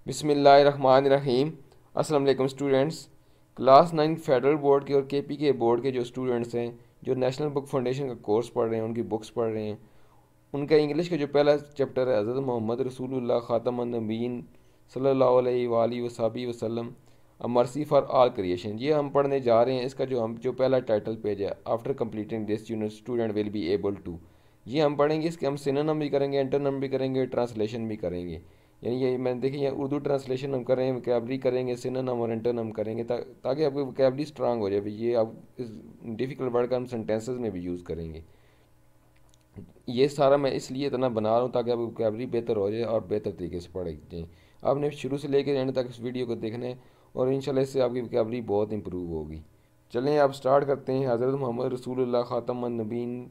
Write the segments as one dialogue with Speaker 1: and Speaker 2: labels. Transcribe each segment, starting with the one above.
Speaker 1: بسم اللہ الرحمن الرحیم۔ السلام علیکم اسٹوڈنٹس۔ کلاس 9 فیڈرل بورڈ کے اور کے پی کے بورڈ کے جو اسٹوڈنٹس ہیں، جو نیشنل بک فاؤنڈیشن کا کورس پڑھ رہے ہیں، ان کی بکس پڑھ رہے ہیں، ان کا انگلش کا جو پہلا چیپٹر ہے حضرت محمد رسول اللہ خاتم النبیین صلی اللہ علیہ وآلہ وصحبہ وسلم اے مرسی فار آل کریشن، یہ ہم پڑھنے جا رہے ہیں۔ اس کا جو پہلا ٹائٹل پیج ہے، after completing this student will be able to, یہ ہم پڑھیں گے۔ اس کے ہم سینونیم بھی کریں گے، انٹونیم بھی کریں گے، ٹرانسلیشن بھی کریں گے۔ یعنی یہ میں دیکھیں، یہ اردو ٹرانسلیشن ہم کریں، وکیبلری کریں گے، سینونیم اور انٹونیم کریں گے، تاکہ آپ کی وکیبلری اسٹرانگ ہو جائے۔ یہ آپ اس ڈیفیکلٹ ورڈ کا ہم سینٹینسز میں بھی یوز کریں گے۔ یہ سارا میں اس لیے اتنا بنا رہا ہوں تاکہ آپ کی وکیبلری بہتر ہو جائے اور بہتر طریقے سے پڑھ جائیں۔ آپ نے شروع سے لے کے اینڈ تک اس ویڈیو کو دیکھنا ہے، اور انشاءاللہ اس سے آپ کی وکیبلری بہت امپروو ہوگی۔ چلیں آپ سٹارٹ کرتے ہیں۔ حضرت محمد رسول اللہ خاتم النبیین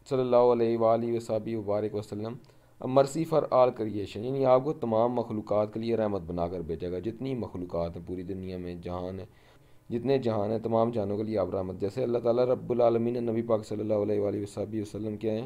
Speaker 1: صلی اللہ علیہ وآلہ وصحبہ وبارک وسلم مرسی فار آل کریشن، یعنی آپ کو تمام مخلوقات کے لیے رحمت بنا کر بھیجے گا۔ جتنی مخلوقات ہیں پوری دنیا میں، جہان ہے، جتنے جہان ہیں، تمام جہانوں کے لیے آپ رحمت، جیسے اللہ تعالیٰ رب العالمین نے نبی پاک صلی اللہ علیہ وآلہ وصحبہ وسلم کیا ہیں،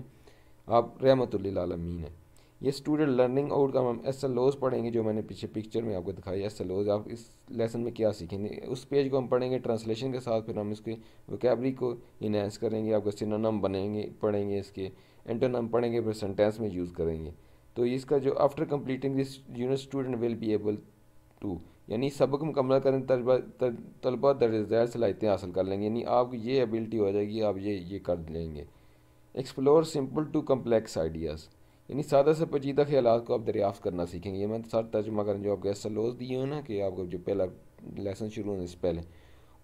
Speaker 1: آپ رحمت للعالمین ہیں۔ یہ اسٹوڈنٹ لرننگ آؤٹ کا ہم ایس ایل اوز پڑھیں گے، جو میں نے پیچھے پکچر میں آپ کو دکھائی ایس ایل اوز۔ آپ اس لیسن میں کیا سیکھیں گے، اس پیج کو ہم پڑھیں گے ٹرانسلیشن کے ساتھ، پھر ہم اس کے وکیبلری کو انہینس کریں گے، آپ کو سینونیم بنیں گے پڑھیں گے، اس کے انٹونیم پڑھیں گے، پھر سینٹینس میں یوز کریں گے۔ تو اس کا جو after completing this student will be able to, یعنی سبق مکمل کریں طلبہ درجہ ذیل صلاحیتیں حاصل کر لیں گے، یعنی آپ کی یہ ایبلٹی ہو جائے گی، آپ یہ کر لیں گے۔ Explore simple to complex ideas, یعنی سادہ سے پیچیدہ خیالات کو آپ دریافت کرنا سیکھیں گے۔ یہ میں سر ترجمہ کریں، جو آپ کے ایس ایل اوز دیے ہیں نا، کہ آپ کو جو پہلا لیسن شروع ہونے سے پہلے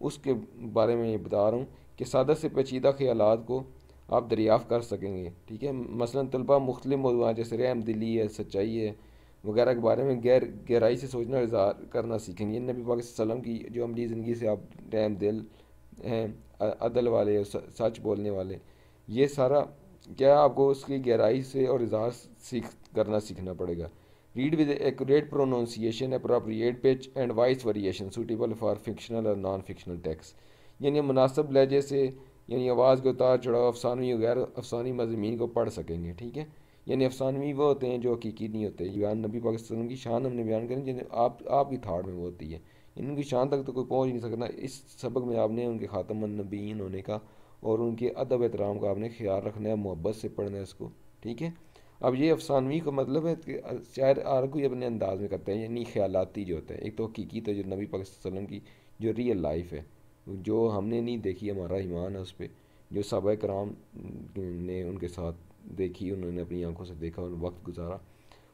Speaker 1: اس کے بارے میں یہ بتا رہا ہوں کہ سادہ سے پیچیدہ خیالات کو آپ دریافت کر سکیں گے، ٹھیک ہے۔ مثلا طلبہ مختلف موضوعات جیسے رحم دلی ہے، سچائی ہے وغیرہ کے بارے میں گہرائی سے سوچنا اور اظہار کرنا سیکھیں گے۔ نبی پاک صلی اللہ علیہ وسلم کی جو عملی زندگی سے آپ رحم دل ہیں، عدل والے، سچ بولنے والے، یہ سارا کیا آپ کو اس کی گہرائی سے اور اظہار کرنا سیکھنا پڑے گا۔ Read with accurate pronunciation, appropriate pitch and voice variation suitable for fictional اور نان فکشنل ٹیکسٹ، یعنی مناسب لہجے سے، یعنی آواز کے اتار چڑھاؤ، افسانوی وغیر افسانی مضامین کو پڑھ سکیں گے، ٹھیک ہے۔ یعنی افسانوی وہ ہوتے ہیں جو حقیقی نہیں ہوتے، بیان نبی پاک صلی اللہ علیہ وسلم کی شان ہم نے بیان کریں، جن آپ کی تھاٹ میں وہ ہوتی ہے، ان کی شان تک تو کوئی پہنچ نہیں سکتا۔ اس سبق میں آپ نے ان کے خاتم النبیین ہونے کا اور ان کے ادب احترام کا آپ نے خیال رکھنا ہے، محبت سے پڑھنا ہے اس کو، ٹھیک ہے۔ اب یہ افسانوی کا مطلب ہے کہ شاعر ہر کوئی اپنے انداز میں کرتا ہے، یعنی خیالاتی جو ہوتا ہے، ایک تو حقیقی تو جو نبی پاک صلی اللہ علیہ وسلم کی جو ریئل لائف ہے، جو ہم نے نہیں دیکھی، ہمارا ایمان ہے اس پہ، جو صحابہ کرام نے ان کے ساتھ دیکھی، انہوں نے اپنی آنکھوں سے دیکھا اور وقت گزارا،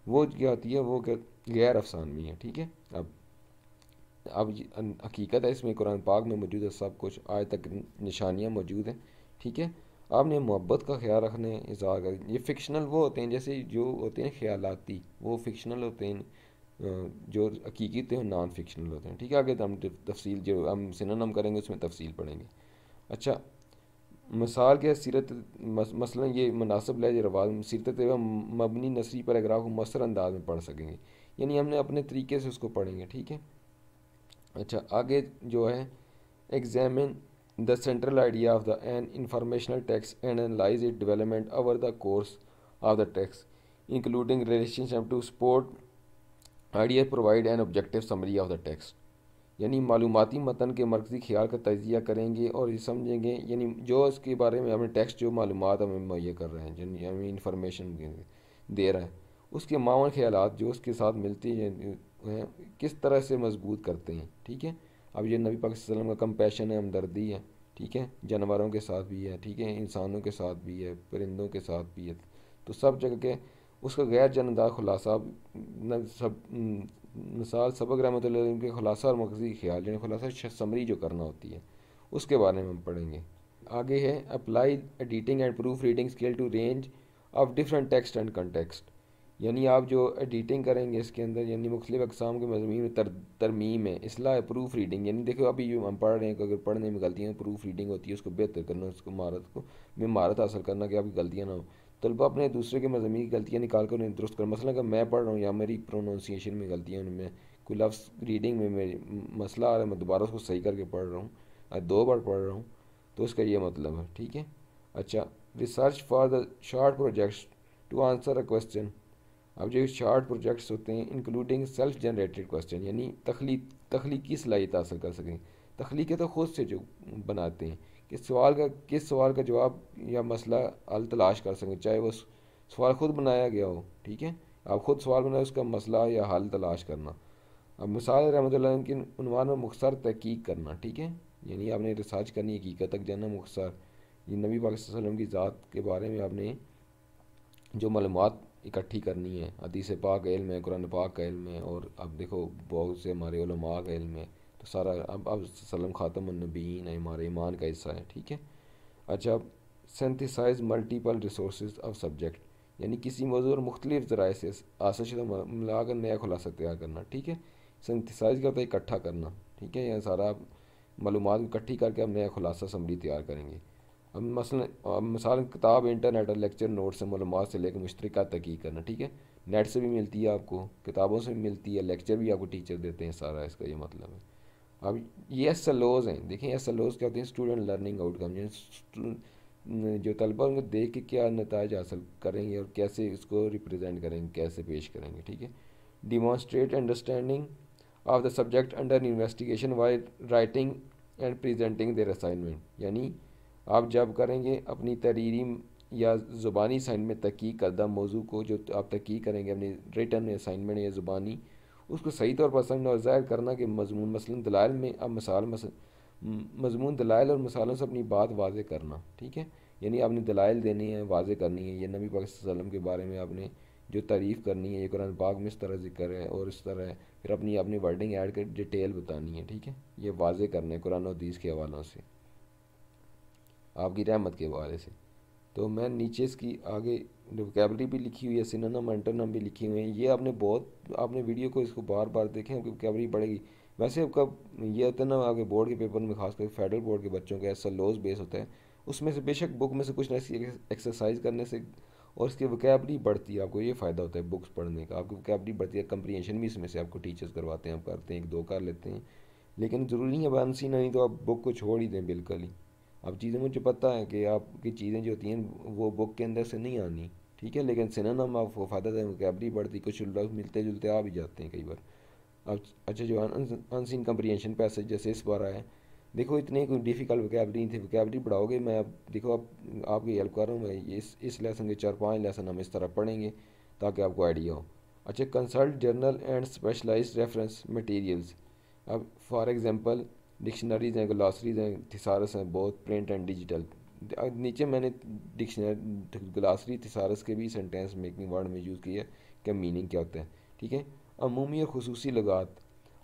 Speaker 1: وہ کیا ہوتی ہے، وہ غیر افسانوی ہے، ٹھیک ہے۔ اب حقیقت ہے، اس میں قرآن پاک میں موجود ہے، سب کچھ آج تک نشانیاں موجود ہیں، ٹھیک ہے۔ آپ نے محبت کا خیال رکھنا ہے، اظہار کر۔ یہ فکشنل وہ ہوتے ہیں جیسے جو ہوتے ہیں خیالاتی، وہ فکشنل ہوتے ہیں، جو حقیقی ہوتے ہیں نان فکشنل ہوتے ہیں، ٹھیک ہے۔ آگے ہم تفصیل جو ہم سینونیم کریں گے اس میں تفصیل پڑھیں گے۔ اچھا، مثال کے سیرت، مثلا یہ مناسب لہجہ رواج سیرت طیبہ مبنی نثری پیراگراف کو مؤثر انداز میں پڑھ سکیں گے، یعنی ہم نے اپنے طریقے سے اس کو پڑھیں گے، ٹھیک ہے۔ اچھا، آگے جو ہے examine the central idea of the an informational text and analyse it development over the course of the text including relationship to support idea provide an objective summary of the text, یعنی معلوماتی متن کے مرکزی خیال کا تجزیہ کریں گے اور یہ سمجھیں گے، یعنی جو اس کے بارے میں ہمیں ٹیکسٹ جو معلومات ہمیں مہیا کر رہے ہیں، جن ہمیں انفارمیشن دے رہا ہے، اس کے معاون خیالات جو اس کے ساتھ ملتی ہیں کس طرح سے مضبوط کرتے ہیں، ٹھیک ہے۔ اب یہ نبی پاک صلی اللہ علیہ وسلم کا کمپیشن ہے، ہمدردی ہے، ٹھیک ہے، جانوروں کے ساتھ بھی ہے، ٹھیک ہے، انسانوں کے ساتھ بھی ہے، پرندوں کے ساتھ بھی ہے، تو سب جگہ کے اس کا غیر جانبدار خلاصہ، مثال سبق رحمۃ اللہ علیہ کے خلاصہ اور مرکزی خیال، یعنی خلاصہ سمری جو کرنا ہوتی ہے، اس کے بارے میں ہم پڑھیں گے۔ آگے ہے apply editing and proof reading skill to range of different text and context, یعنی آپ جو ایڈیٹنگ کریں گے اس کے اندر، یعنی مختلف اقسام کے مضامین میں ترمیم ہے، اصلاح، پروف ریڈنگ، یعنی دیکھو ابھی جو ہم پڑھ رہے ہیں کہ اگر پڑھنے میں غلطیاں، پروف ریڈنگ ہوتی ہے، اس کو بہتر کرنا، اس کو مہارت حاصل کرنا کہ آپ کی غلطیاں نہ ہوں۔ طلبہ اپنے دوسرے کے مضامین کی غلطیاں نکال کر انہیں درست کریں، مثلا کہ میں پڑھ رہا ہوں یا میری پروننسیشن میں غلطیاں، ان میں کوئی لفظ ریڈنگ میں میری مسئلہ آ رہا ہے، میں دوبارہ اس کو صحیح کر کے پڑھ رہا ہوں، 2 بار پڑھ رہا ہوں، تو اس کا یہ مطلب ہے، ٹھیک ہے۔ اچھا، research for the short projects to answer a question اب جو شارٹ پروجیکٹس ہوتے ہیں انکلوڈنگ سیلف جنریٹڈ کوشچن، یعنی تخلیقی صلاحیت حاصل کر سکیں. تخلیقی تو خود سے جو بناتے ہیں کہ کس سوال کا جواب یا مسئلہ حل تلاش کر سکیں، چاہے وہ سوال خود بنایا گیا ہو. ٹھیک ہے، آپ خود سوال بنائے، اس کا مسئلہ یا حل تلاش کرنا. اب مثال رحمۃ اللہ علیہ کی عنوان میں مختصر تحقیق کرنا. ٹھیک ہے، یعنی آپ نے ریسرچ کرنی، حقیقت تک جانا مختصر. یہ نبی پاک صلی اللہ علیہ وسلم کی ذات کے بارے میں آپ نے جو معلومات اکٹھی کرنی ہے، حدیث پاک کا علم ہے، قرآن پاک کا علم ہے، اور اب دیکھو بہت سے ہمارے علماء کا علم ہے. تو سارا اب وسلم خاتم النبیین ہے، ہمارے ایمان کا حصہ ہے. ٹھیک ہے. اچھا، اب سینتھیسائز ملٹیپل ریسورسز آف سبجیکٹ، یعنی کسی موضوع اور مختلف ذرائع سے حاصل شدہ ملا کر نیا خلاصہ تیار کرنا. ٹھیک ہے، سینتھیسائز کا ہوتا ہے اکٹھا کرنا. ٹھیک ہے، یہ سارا معلومات اکٹھی کر کے ہم نیا خلاصہ سمری تیار کریں گے. اب مثال کتاب، انٹرنیٹ اور لیکچر نوٹ سے معلومات سے لے کے مشترکہ تحقیق کرنا. ٹھیک ہے، نیٹ سے بھی ملتی ہے آپ کو، کتابوں سے بھی ملتی ہے، لیکچر بھی آپ کو ٹیچر دیتے ہیں، سارا اس کا یہ مطلب ہے. اب یہ ایس ایل اوز ہیں. دیکھیں ایس ایل اوز کیا ہوتے ہیں؟ اسٹوڈنٹ لرننگ آؤٹ کم، یعنی جو طلبہ ان کو دیکھ کے کیا نتائج حاصل کریں گے اور کیسے اس کو ریپرزینٹ کریں گے، کیسے پیش کریں گے. ٹھیک ہے. Demonstrate understanding of the subject under investigation by writing and presenting their assignment, یعنی آپ جب کریں گے اپنی تحریری یا زبانی اسائنمنٹ میں تحقیق کردہ موضوع کو، جو آپ تحقیق کریں گے اپنی ریٹن اسائنمنٹ یا زبانی، اس کو صحیح طور پر سمجھنا اور ظاہر کرنا کہ مضمون مثلاً دلائل میں اب مضمون دلائل اور مثالوں سے اپنی بات واضح کرنا. ٹھیک ہے، یعنی آپ نے دلائل دینی ہے، واضح کرنی ہے. یہ نبی پاک صلی اللہ علیہ وسلم کے بارے میں آپ نے جو تعریف کرنی ہے، یہ قرآن پاک میں اس طرح ذکر ہے اور اس طرح ہے، پھر اپنی ورڈنگ ایڈ کر ڈیٹیل بتانی ہے. ٹھیک ہے، یہ واضح کرنا ہے قرآن و حدیث کے حوالوں سے، آپ کی رحمت کے حوالے سے. تو میں نیچے اس کی آگے وکیبلری بھی لکھی ہوئی ہے، سینونیم انٹونیم بھی لکھی ہوئے ہیں. یہ آپ نے ویڈیو کو اس کو بار بار دیکھیں، آپ کی وکیبلری بڑھے گی. ویسے آپ کا یہ ہوتا ہے نا، آگے بورڈ کے پیپر میں، خاص کر فیڈرل بورڈ کے بچوں کا ایسا لوز بیس ہوتا ہے، اس میں سے بے شک بک میں سے کچھ نہ ایکسرسائز کرنے سے اور اس کی وکیبلری بڑھتی ہے. آپ کو یہ فائدہ ہوتا ہے بکس پڑھنے کا، آپ کی وکیبلری بڑھتی ہے. کمپریہنشن بھی اس میں سے آپ کو ٹیچرز کرواتے ہیں، آپ کرتے ہیں، ایک دو کر لیتے ہیں. لیکن ضروری نہیں ہے بانسی نہیں تو آپ بک کو چھوڑ ہی دیں بالکل ہی. اب چیزیں مجھے پتہ ہے کہ آپ کی چیزیں جو ہوتی ہیں وہ بک کے اندر سے نہیں آنی. ٹھیک ہے، لیکن سینونیم آپ کو فائدہ ہے، وکیبلری بڑھتی، کچھ لفظ ملتے جلتے آ بھی جاتے ہیں کئی بار. اب اچھا، جو ان سین کمپریہنشن پیسج جیسے اس بار آیا ہے، دیکھو اتنے کوئی ڈیفیکلٹ وکیبلری نہیں تھی. وکیبلری بڑھاؤ گے، میں اب دیکھو اب آپ کی ہیلپ کر رہا ہوں میں. اس لیسن کے 4-5 لیسن ہم اس طرح پڑھیں گے تاکہ آپ کو آئیڈیا ہو. اچھا، consult journal and specialised reference materials. اب فار ایگزامپل ڈکشنریز ہیں، گلاسریز ہیں، تھیسارس ہیں، بہت پرنٹ اینڈ ڈیجیٹل. نیچے میں نے ڈکشنری، گلاسری، تھیسارس کے بھی سینٹینس میکنگ ورڈ میں یوز کی ہے کہ میننگ کیا ہوتا ہے. ٹھیک ہے. عمومی اور خصوصی لغات.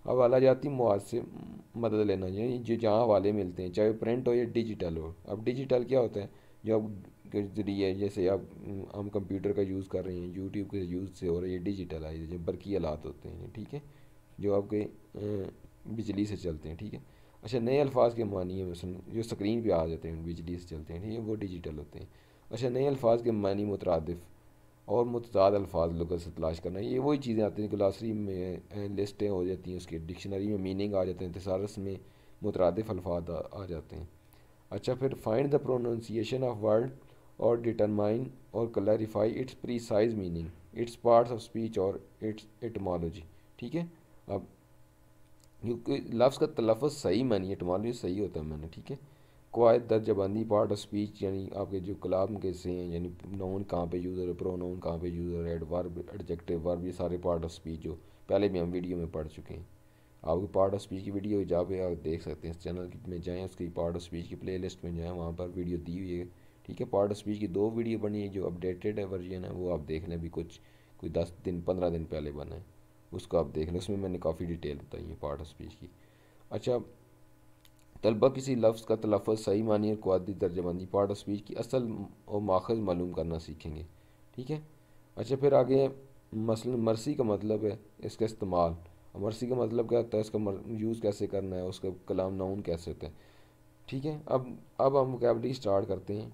Speaker 1: اب حوالہ مواد سے مدد لینا، یعنی جو جہاں حوالے ملتے ہیں، چاہے وہ پرنٹ ہو یا ڈیجیٹل ہو. اب ڈیجیٹل کیا ہوتا ہے؟ جو اب کے ذریعے جیسے اب ہم کمپیوٹر کا یوز کر رہے ہیں، یوٹیوب کے یوز سے ہو رہا ہے، یہ ڈیجیٹل آئی جو برقی آلات ہوتے ہیں. ٹھیک ہے، جو آپ کے بجلی سے چلتے ہیں. ٹھیک ہے. اچھا، نئے الفاظ کے معنی ہے، مثلا جو اسکرین پہ آ جاتے ہیں بجلی سے چلتے ہیں. ٹھیک ہے، وہ ڈیجیٹل ہوتے ہیں. اچھا، نئے الفاظ کے معنی مترادف اور متضاد الفاظ لغت سے تلاش کرنا، یہ وہی چیزیں آتی ہیں. گلاسری میں لسٹیں ہو جاتی ہیں، اس کے ڈکشنری میں میننگ آ جاتے ہیں، تھیسارس میں مترادف الفاظ آ جاتے ہیں. اچھا، پھر find the pronunciation of word or determine or clarify its precise meaning, its parts of speech or its etymology. ٹھیک ہے. اب کیونکہ لفظ کا تلفظ صحیح معنی، ایٹمالوجی صحیح ہوتا ہے میں نے. ٹھیک ہے. قواعد درجہ بندی، پارٹ آف اسپیچ، یعنی آپ کے جو کلام کے سے ہیں، یعنی نون کہاں پہ یوز ہو رہا ہے، پرو نون کہاں پہ یوز ہو رہا ہے، ایڈورب، ایڈجیکٹو، ورب، یہ سارے پارٹ آف اسپیچ جو پہلے بھی ہم ویڈیو میں پڑھ چکے ہیں. آپ کو پارٹ آف اسپیچ کی ویڈیو جہاں پہ آپ دیکھ سکتے ہیں، اس چینل میں جائیں، اس کی پارٹ آف اسپیچ کی پلے لسٹ میں جائیں، وہاں پر ویڈیو دی ہوئی ہے. ٹھیک ہے. پارٹ آف اسپیچ کی 2 ویڈیو بنی ہے، جو اپڈیٹڈ ہے ورژن ہے وہ آپ دیکھ لیں. بھی کوئی 10 دن 15 دن پہلے بنا ہے، اس کو آپ دیکھ لیں. اس میں نے کافی ڈیٹیل بتائی ہے پارٹ آف اسپیچ کی. اچھا، طلبہ کسی لفظ کا تلفظ، صحیح معنی اور قواعدی درجہ بندی، پارٹ آف اسپیچ کی اصل اور ماخذ معلوم کرنا سیکھیں گے. ٹھیک ہے. اچھا، پھر آگے مثلا مرثی کا مطلب ہے، اس کا استعمال. مرثی کا مطلب کیا ہوتا ہے، اس کا یوز کیسے کرنا ہے، اس کا کلام ناؤن کیسے ہوتا ہے. ٹھیک ہے. اب ہم وکیبلری اسٹارٹ کرتے ہیں.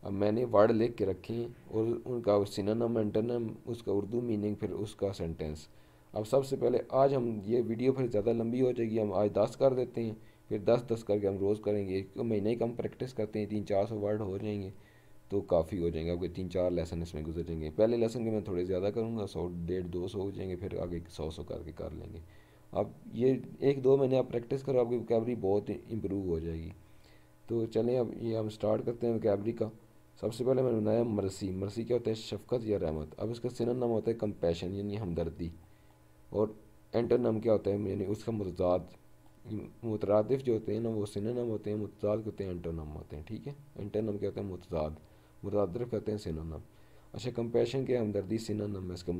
Speaker 1: اب میں نے ورڈ لکھ کے رکھے ہیں اور ان کا سینونیم، انٹونیم، اس کا اردو میننگ، پھر اس کا سینٹینس. اب سب سے پہلے آج ہم یہ ویڈیو پھر زیادہ لمبی ہو جائے گی، ہم آج 10 کر دیتے ہیں، پھر 10 10 کر کے ہم روز کریں گے. ایک مہینے کی ہم پریکٹس کرتے ہیں، 300-400 ورڈ ہو جائیں گے. تو کافی ہو جائیں گے، آپ کے 3-4 لیسن اس میں گزر جائیں گے۔ پہلے لیسن کے میں تھوڑے زیادہ کروں گا، 100 150-200 ہو جائیں گے، پھر آگے 100 کر کے کر لیں گے۔ اب یہ 1-2 مہینے آپ پریکٹس کرو، آپ کی وکیبری بہت امپروو ہو جائے گی۔ تو چلیں اب یہ ہم سٹارٹ کرتے ہیں وکیبری کا۔ سب سے پہلے میں نے بنایا مرسی۔ مرسی کیا ہوتا ہے؟ شفقت یا رحمت۔ اب اس کا سنونیم ہوتا ہے کمپیشن یعنی ہمدردی۔ اور اینٹونیم کیا ہوتا ہے؟ یعنی اس کا متضاد۔ مترادف جو ہوتے ہیں نا وہ سنونیم ہوتے ہیں، متضاد ہوتے ہیں اینٹونیم ہوتے ہیں، ٹھیک ہے؟ اینٹونیم کیا ہوتا ہے؟ متضاد، مترادف کہتے ہیں سنونیم۔ اچھا کمپیشن کیا ہے؟ ہمدردی، سنونیم ہے اس کا۔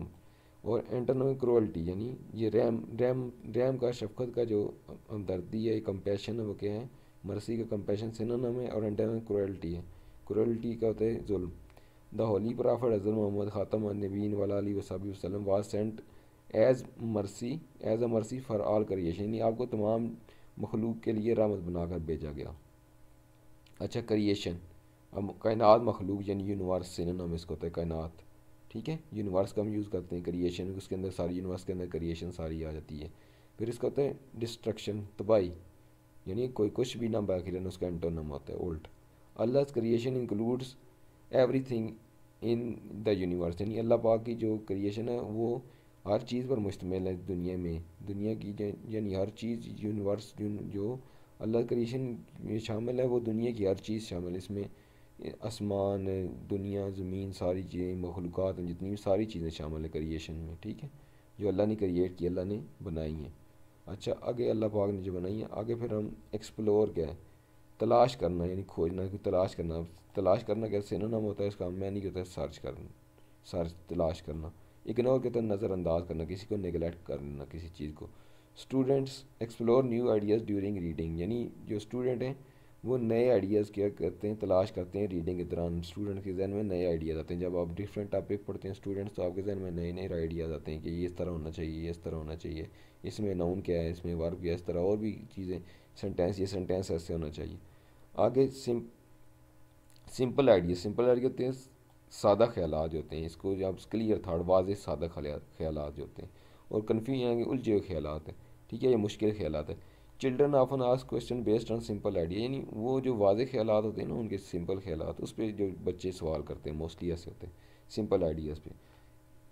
Speaker 1: اور اینٹونیم کروئلٹی، یعنی یہ رحم کا، شفقت کا جو ہمدردی ہے، کمپیشن ہے، وہ کیا ہے؟ مرسی کا کمپیشن سنونیم ہے، اور اینٹونیم کروئلٹی ہے۔ کروئلٹی کا ہوتا ہے ظلم۔ دا ہولی پرافٹ حضرت محمد خاتم النبیین وعلی آلہ وصحبہ وسلم واز سینٹ ایز اے مرسی فار آل کریشن، یعنی آپ کو تمام مخلوق کے لیے رحمت بنا کر بھیجا گیا۔ اچھا کریشن، اب کائنات مخلوق یعنی یونیورس، سنونیم اس کو ہوتا ہے کائنات، ٹھیک ہے؟ یونیورس کا ہم یوز کرتے ہیں، کریشن اس کے اندر ساری، یونیورس کے اندر کریشن ساری آ جاتی ہے۔ پھر اس کا ہوتا ہے ڈسٹرکشن، تباہی، یعنی کوئی کچھ بھی نہ باقی رہنا، اس کا اینٹونیم ہوتا ہے الٹ۔ Allah creation includes everything in the universe, یعنی اللہ پاک کی جو کریشن ہے وہ ہر چیز پر مشتمل ہے دنیا میں، دنیا کی یعنی ہر چیز، یونیورس جو اللہ کریشن میں شامل ہے وہ دنیا کی ہر چیز شامل ہے اس میں، آسمان، دنیا، زمین، ساری چیزیں، مخلوقات ہیں جتنی بھی، ساری چیزیں شامل ہیں کریشن میں، ٹھیک ہے؟ جو اللہ نے کریٹ کی، اللہ نے بنائی ہیں۔ اچھا آگے اللہ پاک نے جو بنائی ہیں، آگے پھر ہم ایکسپلور کیا ہے؟ تلاش کرنا، یعنی کھوجنا، تلاش کرنا۔ تلاش کرنا کیا سینونیم ہوتا ہے اس کا؟ معنی کیا ہوتا ہے؟ سرچ کرنا، سرچ، تلاش کرنا۔ اگنور کہتے ہیں نظر انداز کرنا، کسی کو نیگلیکٹ کرنا، کسی چیز کو۔ Students explore new ideas during reading, یعنی جو اسٹوڈنٹ ہیں وہ نئے آئیڈیاز کیا کرتے ہیں؟ تلاش کرتے ہیں ریڈنگ کے دوران۔ اسٹوڈنٹ کے ذہن میں نئے آئیڈیاز آتے ہیں، جب آپ ڈفرینٹ ٹاپک پڑھتے ہیں اسٹوڈنٹس تو آپ کے ذہن میں نئے نئے آئیڈیاز آتے ہیں کہ یہ اس طرح ہونا چاہیے، یہ اس طرح ہونا چاہیے، اس میں ناؤن کیا ہے، اس میں ورب کیا ہے، اس طرح اور بھی چیزیں، سینٹینس، یہ سینٹینس ایسے ہونا چاہیے۔ آگے سمپل آئیڈیا، سمپل آئیڈیا ہوتے ہیں سادہ خیالات جو ہوتے ہیں، اس کو جب کلیئر تھاٹ، واضح سادہ خیالات جو ہوتے ہیں، اور کنفیوژن یعنی الجھے ہوئے خیالات ہیں، ٹھیک ہے؟ یہ مشکل خیالات ہیں۔ Children often ask question based on simple idea, یعنی وہ جو واضح خیالات ہوتے ہیں نا ان کے سمپل خیالات، اس پہ جو بچے سوال کرتے ہیں موسٹلی ایسے ہوتے ہیں سمپل آئیڈیاز پہ۔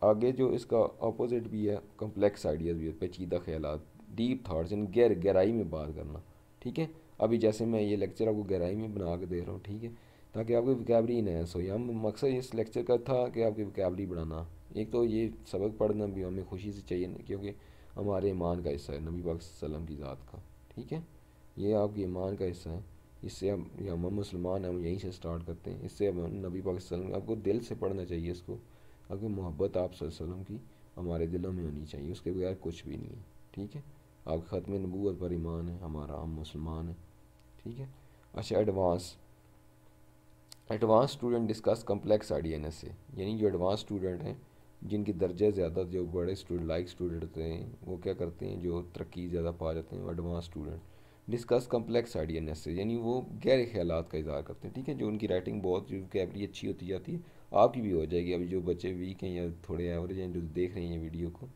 Speaker 1: آگے جو اس کا اپوزٹ بھی ہے کمپلیکس آئیڈیاز بھی ہے، پیچیدہ خیالات، ڈیپ تھاٹس، یعنی گہرائی میں بات کرنا، ٹھیک ہے؟ ابھی جیسے میں یہ لیکچر آپ کو گہرائی میں بنا کے دے رہا ہوں، ٹھیک ہے؟ تاکہ آپ کی وکیبری انہینس ہو۔ ہم مقصد اس لیکچر کا تھا کہ آپ کی وکیبری بڑھانا۔ ایک تو یہ سبق پڑھنا بھی ہمیں خوشی سے چاہیے کیونکہ ہمارے ایمان کا حصہ ہے، نبی پاک صلی اللہ علیہ وسلم کی ذات کا، ٹھیک ہے؟ یہ آپ کے ایمان کا حصہ ہے، اس سے ہم مسلمان ہیں، ہم یہیں سے سٹارٹ کرتے ہیں، اس سے ہم نبی پاک صلی اللہ علیہ وسلم، آپ کو دل سے پڑھنا چاہیے اس کو، اگر محبت آپ صلی اللہ علیہ وسلم کی ہمارے دلوں میں ہونی چاہیے، اس کے بغیر کچھ بھی نہیں ہے، ٹھیک ہے؟ آپ ختم نبوت پر ایمان ہے ہمارا، ہم مسلمان ہیں، ٹھیک ہے؟ اچھا advance student discuss complex idea سے، یعنی جو ایڈوانس اسٹوڈنٹ ہیں جن کی درجہ زیادہ، جو بڑے اسٹوڈنٹ ہوتے ہیں وہ کیا کرتے ہیں؟ جو ترقی زیادہ پا جاتے ہیں وہ advance student discuss complex idea سے، یعنی وہ گہرے خیالات کا اظہار کرتے ہیں، ٹھیک ہے؟ جو ان کی رائٹنگ بہت، جو وکیبری اچھی ہوتی جاتی ہے، آپ کی بھی ہو جائے گی۔ ابھی جو بچے ویک ہیں یا تھوڑے ایوریج ہیں جو دیکھ رہے ہیں یہ ویڈیو کو،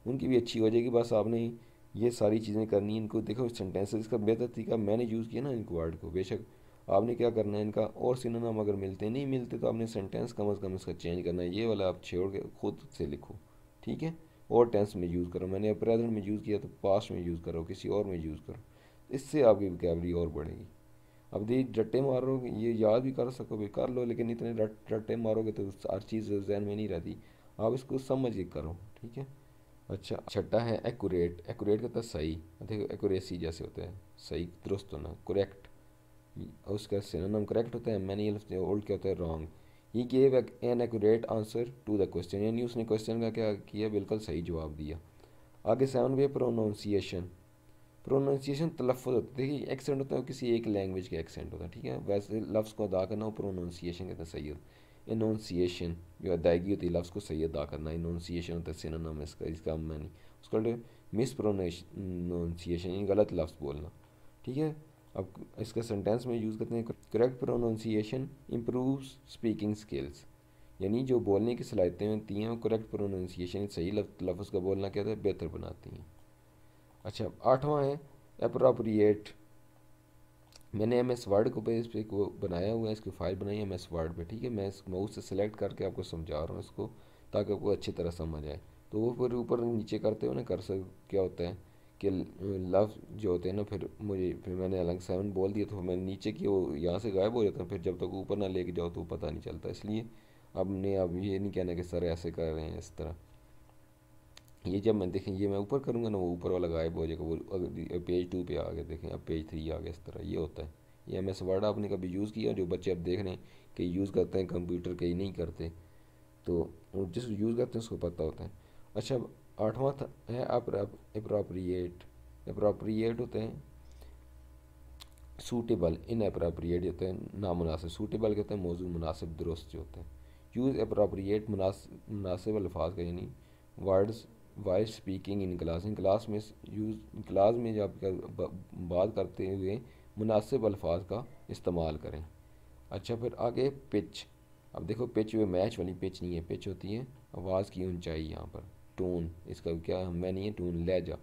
Speaker 1: ان کی بھی اچھی ہو جائے گی۔ بس آپ نے یہ ساری چیزیں کرنی ہیں، ان کو دیکھو سینٹینسز کا بہتر طریقہ میں نے یوز کیا نا ان کو ورڈ کو، بے شک آپ نے کیا کرنا ہے ان کا اور سنونیم اگر ملتے نہیں ملتے تو آپ نے سینٹینس کم از کم اس کا چینج کرنا ہے، یہ والا آپ چھوڑ کے خود سے لکھو، ٹھیک ہے؟ اور ٹینس میں یوز کرو، میں نے پریزنٹ میں یوز کیا تو پاسٹ میں یوز کرو، کسی اور میں یوز کرو، اس سے آپ کی وکیبری اور بڑھے گی۔ اب رٹے مارو گے، یہ یاد بھی کر سکو گے کر لو، لیکن اتنے رٹے مارو گے تو ہر چیز ذہن میں نہیں رہتی، آپ اس کو سمجھ کے کرو، ٹھیک ہے؟ اچھا چھٹا ہے ایکوریٹ۔ ایکوریٹ کا ہوتا ہے صحیح، دیکھو ایکوریسی جیسے ہوتا ہے صحیح، درست ہونا، کریکٹ، اس کا سینونیم کریکٹ ہوتا ہے، مینیل اولڈ کیا ہوتا ہے؟ Wrong. He give an accurate answer to the question, یعنی اس نے کوشچن کا کیا کیا؟ بالکل صحیح جواب دیا۔ آگے 7 پروننسیشن۔ پروننسیشن تلفظ ہوتا ہے، دیکھیے ایکسینٹ ہوتا ہے کسی ایک لینگویج کا ایکسینٹ ہوتا ہے، ٹھیک ہے؟ ویسے لفظ کو ادا کرنا وہ پروننسیشن کہتے ہیں، صحیح ہوتا ہے۔ انونسیشن جو ادائیگی ہوتی ہے، لفظ کو صحیح ادا کرنا، انونسیشن ہوتا ہے سینونیم اس کا معنی، اس کا مس پروننسیشن یعنی غلط لفظ بولنا، ٹھیک ہے؟ اب اس کا سینٹینس میں یوز کرتے ہیں correct pronunciation improves speaking skills, یعنی جو بولنے کی صلاحیتیں ہوتی ہیں وہ کریکٹ پروننسیشن صحیح لفظ کا بولنا کیا ہے؟ بہتر بناتی ہیں۔ اچھا 8واں ہے اپروپریٹ میں نے ایم ایس ورڈ کو پہ اس پہ وہ بنایا ہوا ہے، اس کی فائل بنائی ہے ایم ایس ورڈ پہ، ٹھیک ہے، میں اس ماؤس سے سلیکٹ کر کے آپ کو سمجھا رہا ہوں اس کو تاکہ آپ کو اچھی طرح سمجھ آئے۔ تو وہ پھر اوپر نیچے کرتے ہو نا کرسر کیا ہوتا ہے کہ لفظ جو ہوتے ہیں نا، پھر میں نے الگ 7 بول دیا تو میں نیچے کی وہ یہاں سے غائب ہو جاتا ہے، پھر جب تک اوپر نہ لے کے جاؤ تو وہ پتہ نہیں چلتا، اس لیے اب یہ نہیں کہنا کہ سر ایسے کر رہے ہیں اس طرح۔ یہ جب میں دیکھیں یہ میں اوپر کروں گا نا وہ اوپر والا غائب ہو جائے گا، وہ پیج 2 پہ آ گئے، دیکھیں اب پیج 3 آ گیا، اس طرح یہ ہوتا ہے۔ یہ ایم ایس ورڈ آپ نے کبھی یوز کیا؟ جو بچے اب دیکھ رہے ہیں کہ یوز کرتے ہیں کمپیوٹر کئی نہیں کرتے، تو جس یوز کرتے ہیں اس کو پتہ ہوتا ہے۔ اچھا اب 8واں ہے اپراپریٹ۔ اپراپریٹ ہوتے ہیں سوٹیبل، ان اپراپریٹ ہوتے ہیں نامناسب، سوٹیبل کہتے ہیں موضوع مناسب درست جو ہوتے ہیں۔ یوز اپراپریٹ مناسب الفاظ کا، یعنی words voice speaking in class, in class میں کلاس میں جب بات کرتے ہوئے مناسب الفاظ کا استعمال کریں۔ اچھا پھر آگے پچ۔ اب دیکھو پچ وہ میچ والی پچ نہیں ہے، پچ ہوتی ہے آواز کی اونچائی، یہاں پر ٹون اس کا کیا میں نہیں ہے، ٹون لہجہ۔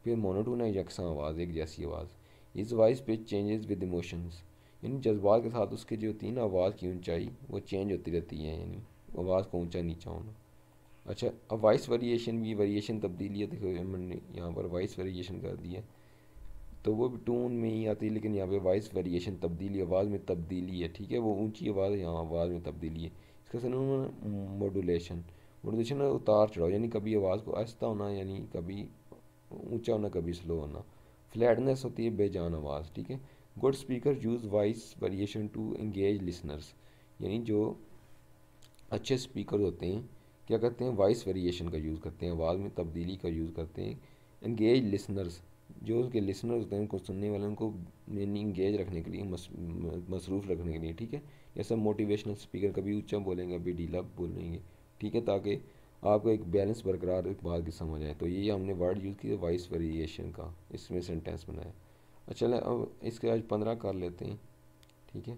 Speaker 1: پھر مونوٹون ہے یکساں آواز، ایک جیسی آواز۔ اس voice pitch changes with emotions, یعنی جذبات کے ساتھ اس کی جو ہوتی ہے نا آواز کی اونچائی وہ چینج ہوتی رہتی ہے، یعنی آواز کو اونچا نیچا ہونا۔ اچھا اب وائس ویریشن بھی، ویریشن تبدیلی ہے، دیکھو ہم نے یہاں پر وائس ویریشن کر دی ہے تو وہ بھی ٹون میں ہی آتی ہے، لیکن یہاں پہ وائس ویریشن تبدیلی، آواز میں تبدیلی ہے، ٹھیک ہے، وہ اونچی آواز ہے، یہاں آواز میں تبدیلی ہے۔ اس کا سن ماڈولیشن، ماڈولیشن اتار چڑھاؤ، یعنی کبھی آواز کو آہستہ ہونا، یعنی کبھی اونچا ہونا کبھی سلو ہونا۔ فلیٹنس ہوتی ہے بے جان آواز، ٹھیک ہے۔ Good speaker use voice variation to engage listeners, یعنی جو اچھے اسپیکر ہوتے ہیں کیا کرتے ہیں وائس ویریشن کا یوز کرتے ہیں، آواز میں تبدیلی کا یوز کرتے ہیں۔ انگیج لسنرز، جو اس کے لسنرز ہوتے ہیں ان کو سننے والے ان کو یعنی انگیج رکھنے کے لیے، مصروف رکھنے کے لیے، ٹھیک ہے۔ جیسے موٹیویشنل اسپیکر کبھی اونچا بولیں گے کبھی ڈھیلا بولیں گے، ٹھیک ہے، تاکہ آپ کو ایک بیلنس برقرار ایک بات کی سمجھ آئے۔ تو یہ ہم نے ورڈ یوز کیا وائس ویریشن کا، اس میں سینٹینس بنایا۔ اچھا اب اس کے آج 15 کر لیتے ہیں، ٹھیک ہے،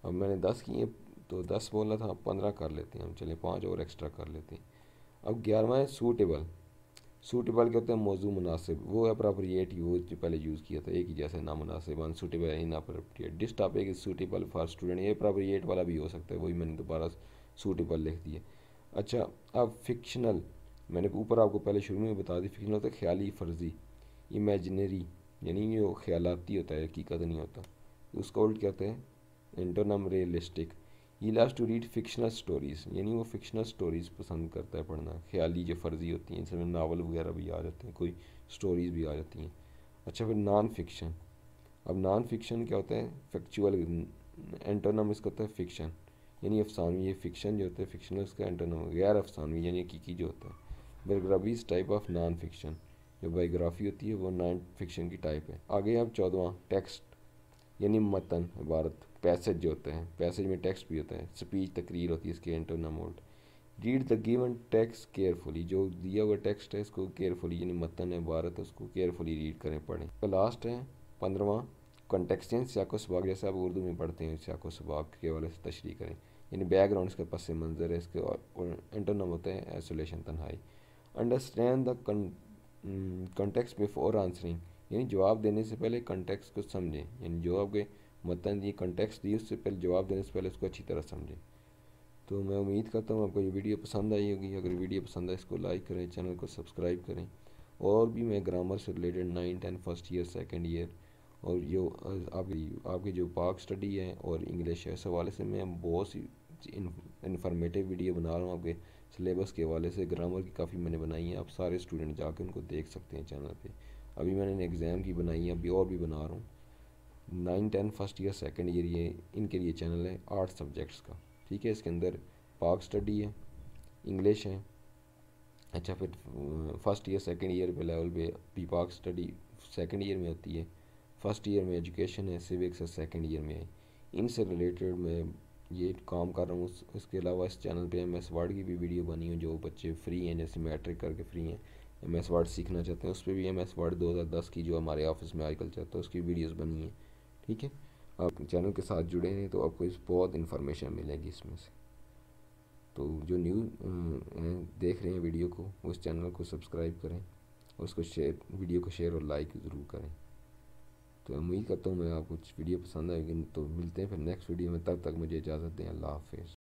Speaker 1: اب میں نے 10 کیے تو 10 بولا تھا، 15 کر لیتے ہیں ہم، چلیں 5 اور ایکسٹرا کر لیتے ہیں۔ اب 11واں ہے سوٹیبل۔ سوٹیبل کہتے ہیں موضوع مناسب، وہ اپراپریٹ وہ جو پہلے یوز کیا تھا ایک ہی جیسے نامناسب، unsuitable inappropriate. This topic is suitable for student, یہ اپراپریٹ والا بھی ہو سکتا ہے، وہی میں نے دوبارہ سوٹیبل لکھ دیا۔ اچھا اب فکشنل، میں نے اوپر آپ کو پہلے شروع میں بتا دی، فکشنل ہوتا ہے خیالی فرضی، امیجنری یعنی یہ خیالاتی ہوتا ہے، حقیقت نہیں ہوتا، اس کو الٹ کہتے ہیں antonym realistic. He loves to read fictional stories, یعنی وہ فکشنل اسٹوریز پسند کرتا ہے پڑھنا، خیالی جو فرضی ہوتی ہیں، اس میں ناول وغیرہ بھی آ جاتے ہیں، کوئی اسٹوریز بھی آ جاتی ہیں۔ اچھا پھر نان فکشن۔ اب نان فکشن کیا ہوتا ہے فیکچوئل، انٹونم اس کا ہوتا ہے فکشن، یعنی افسانوی، یہ فکشن جو ہوتا ہے فکشنل اس کا انٹونم غیر افسانوی یعنی حقیقی جو ہوتا ہے۔ Biographies type of non fiction, جو بایوگرافی ہوتی ہے وہ نان فکشن کی ٹائپ ہے۔ آگے اب 14واں ٹیکسٹ، یعنی متن عبارت، پیسج جو ہوتا ہے، پیسج میں ٹیکسٹ بھی ہوتا ہے، اسپیچ تقریر ہوتی ہے اس کے antonym old. Read the given text carefully, جو دیا ہوا ٹیکسٹ ہے اس کو کیئرفلی یعنی متن عبارت ہے اس کو کیئرفلی ریڈ کریں پڑھیں۔ لاسٹ ہے 15واں کنٹیکسچن، سیاق و سباق، جیسے آپ اردو میں پڑھتے ہیں سیاق و سباق کے حوالے سے تشریح کریں، یعنی بیک گراؤنڈ اس کا پس منظر ہے، اس کے انٹونم ہوتا ہے ایسولیشن تنہائی۔ Understand the context before answering, یعنی جواب دینے سے پہلے کنٹیکسٹ کو سمجھیں، یعنی جو آپ کے متن دی کنٹیکسٹ دی اس سے پہلے جواب دینے سے پہلے اس کو اچھی طرح سمجھیں۔ تو میں امید کرتا ہوں آپ کو یہ ویڈیو پسند آئی ہوگی، اگر ویڈیو پسند آئے اس کو لائک کریں، چینل کو سبسکرائب کریں، اور بھی میں گرامر سے related 9 10 first year second year اور جو آپ کی جو پاک اسٹڈی ہے اور انگلش ہے اس حوالے سے میں بہت سی انفارمیٹیو ویڈیو بنا رہا ہوں، آپ کے سلیبس کے حوالے سے گرامر کی کافی میں نے بنائی ہیں، آپ سارے اسٹوڈنٹ جا کے ان کو دیکھ سکتے ہیں چینل پہ۔ ابھی میں نے ایگزام کی بنائی ہے، ابھی اور بھی بنا رہا ہوں۔ 9 10 فرسٹ ایئر سیکنڈ ایئر یہ ان کے لیے چینل ہے 8 سبجیکٹس کا، ٹھیک ہے، اس کے اندر پاک اسٹڈی ہے، انگلش ہے، اچھا پھر فرسٹ ایئر سیکنڈ ایئر پہ لیول پہ بھی پاک اسٹڈی سیکنڈ ایئر میں ہوتی ہے، فرسٹ ایئر میں ایجوکیشن ہے، سیوکس ہے سیکنڈ ایئر میں ہے، ان سے ریلیٹڈ میں یہ کام کر رہا ہوں۔ اس کے علاوہ اس چینل پہ ایم ایس ورڈ کی بھی ویڈیو بنی ہے، جو بچے فری ہیں جیسے میٹرک کر کے فری ہیں ایم ایس ورڈ سیکھنا چاہتے ہیں، اس پہ بھی ایم ایس ورڈ 2010 کی جو ہمارے آفس میں آج کل چلتا ہے اس کی ویڈیوز بنی ہیں، ٹھیک ہے۔ آپ چینل کے ساتھ جڑے ہیں تو آپ کو بہت انفارمیشن ملے گی اس میں سے۔ تو جو نیو دیکھ رہے ہیں ویڈیو کو اس چینل کو سبسکرائب کریں اور اس کو ویڈیو کو شیئر اور لائک ضرور کریں۔ تو تو امید کرتا ہوں میں آپ کو ویڈیو پسند آئے گی، تو ملتے ہیں پھر نیکسٹ ویڈیو میں، تب تک مجھے اجازت دیں، اللہ حافظ۔